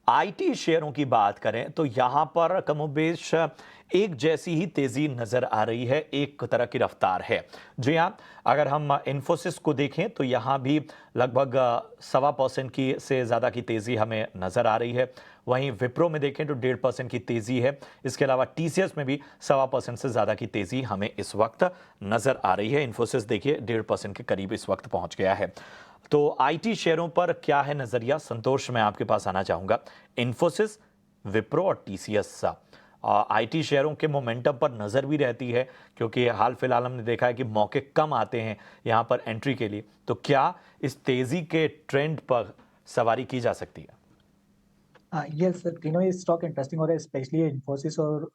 IT शेयरों की बात करें तो यहां पर कमोबेश एक जैसी ही तेजी नजर आ रही है, एक तरह की रफ्तार है। जी हाँ, अगर हम इन्फोसिस को देखें तो यहां भी लगभग 1.25% की से ज़्यादा की तेज़ी हमें नज़र आ रही है। वहीं विप्रो में देखें तो 1.5% की तेज़ी है। इसके अलावा टीसीएस में भी 1.25% से ज़्यादा की तेज़ी हमें इस वक्त नज़र आ रही है। इन्फोसिस देखिए 1.5% के करीब इस वक्त पहुंच गया है। तो आईटी शेयरों पर क्या है नजरिया? संतोष, मैं आपके पास आना चाहूंगा। इन्फोसिस, विप्रो और टीसीएस आईटी शेयरों के मोमेंटम पर नजर भी रहती है, क्योंकि हाल फिलहाल हमने देखा है कि मौके कम आते हैं यहां पर एंट्री के लिए। तो क्या इस तेजी के ट्रेंड पर सवारी की जा सकती है? यस सर, तीनों ही स्टॉक इंटरेस्टिंग हो रहे हैं, स्पेशली इन्फोसिस और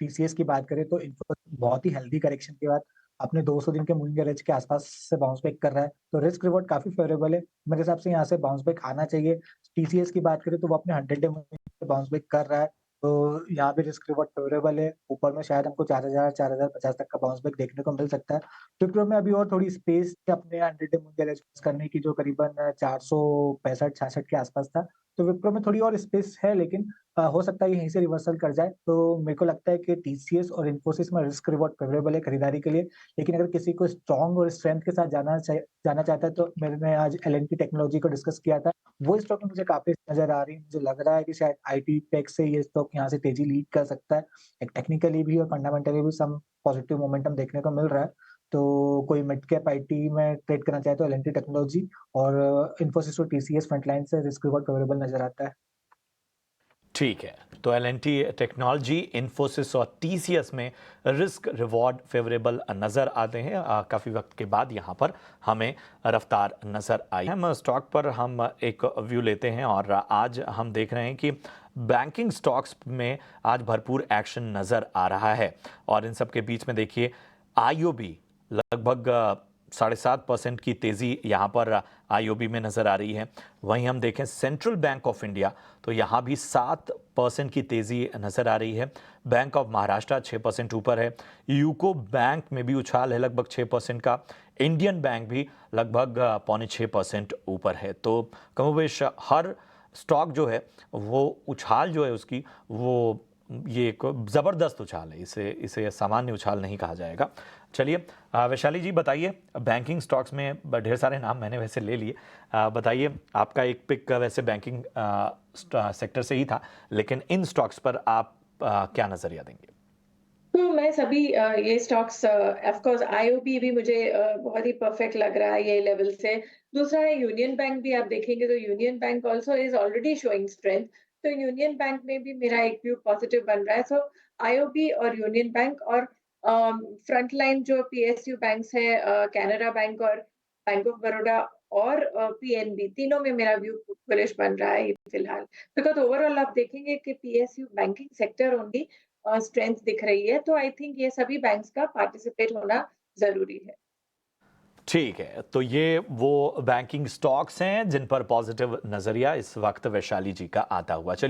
टीसीएस की बात करें तो इन्फोसिस बहुत ही हेल्दी करेक्शन के बाद अपने 200 दिन के मूविंग एवरेज के आसपास से बाउंस बैक कर रहा है, तो रिस्क रिवॉर्ड काफी फेवरेबल है। मेरे हिसाब से यहाँ से बाउंस बैक आना चाहिए। टीसीएस की बात करें तो वो अपने 100 डे मूविंग पे बाउंस बैक कर रहा है, तो यहाँ भी रिस्क रिवॉर्ड फेवरेबल है। ऊपर में शायद हमको 4000 4050 तक का बाउंस बैक देखने को मिल सकता है। विप्रो में अभी और थोड़ी स्पेस है अपने 100 डे मूविंग एवरेज करने की, जो करीबन 465-66 के आसपास था। तो विप्रो में थोड़ी और स्पेस है, लेकिन हो सकता है यहीं से रिवर्सल कर जाए। तो मेरे को लगता है कि टीसीएस और इन्फोसिस में रिस्क रिवॉर्ड फेवरेबल है खरीदारी के लिए। लेकिन अगर किसी को स्ट्रॉन्ग और स्ट्रेंथ के साथ जाना चाहता है, तो मैंने आज एल&टी टेक्नोलॉजी को डिस्कस किया था। वो स्टॉक में मुझे काफ़ी नज़र आ रही है। मुझे लग रहा है कि शायद आईटी टेक से ये स्टॉक यहाँ से तेज़ी लीड कर सकता है। एक टेक्निकली भी और फंडामेंटली भी सम पॉजिटिव मोमेंटम देखने को मिल रहा है। तो कोई मिड कैप आईटी में ट्रेड करना चाहे तो एल&टी टेक्नोलॉजी और इन्फोसिस और टीसीएस फ्रंटलाइन से रिस्क रिवॉर्ड फेवरेबल नज़र आता है। ठीक है, तो एल&टी टेक्नोलॉजी, इन्फोसिस और टीसीएस में रिस्क रिवॉर्ड फेवरेबल नज़र आते हैं। काफ़ी वक्त के बाद यहाँ पर हमें रफ्तार नज़र आई। हम स्टॉक पर हम एक व्यू लेते हैं और आज हम देख रहे हैं कि बैंकिंग स्टॉक्स में आज भरपूर एक्शन नज़र आ रहा है। और इन सब के बीच में देखिए, आईओबी लगभग 7.5% की तेज़ी यहाँ पर आईओबी में नज़र आ रही है। वहीं हम देखें सेंट्रल बैंक ऑफ इंडिया, तो यहाँ भी 7% की तेज़ी नज़र आ रही है। बैंक ऑफ महाराष्ट्र 6% ऊपर है। यूको बैंक में भी उछाल है लगभग 6% का। इंडियन बैंक भी लगभग 5.25% ऊपर है। तो कमोबेश हर स्टॉक जो है वो उछाल जो है उसकी, वो ये एक ज़बरदस्त उछाल है। इसे इसे सामान्य उछाल नहीं कहा जाएगा। चलिए, वैशाली जी बताइए, बैंकिंग स्टॉक्स में ढेर सारे नाम मैंने वैसे ले लिए। बताइए, आपका एक पिक वैसे बैंकिंग सेक्टर से ही था, लेकिन इन स्टॉक्स पर आप क्या नज़रिया देंगे? तो मैं सभी ये स्टॉक्स ऑफ कोर्स आईओबी भी मुझे बहुत ही परफेक्ट लग रहा है ये लेवल से। दूसरा है यूनियन बैंक भी आप देखेंगे तो union bank also is already showing strength. तो यूनियन बैंक में भी मेरा एक व्यू पॉजिटिव बन रहा है। सो आईओबी और यूनियन बैंक और फ्रंट लाइन जो पीएसयू बैंक्स है, कैनरा बैंक और बैंक ऑफ बड़ौदा और पीएनबी, तीनों में मेरा व्यू बुलिश बन रहा है फिलहाल। बिकॉज़ ओवरऑल आप देखेंगे कि PSU banking sector only strength दिख रही है, तो आई थिंक ये सभी बैंक्स का पार्टिसिपेट होना ज़रूरी है। ठीक है, तो ये वो बैंकिंग स्टॉक्स हैं जिन पर पॉजिटिव नज़रिया इस वक्त वैशाली जी का आता हुआ। चलिए।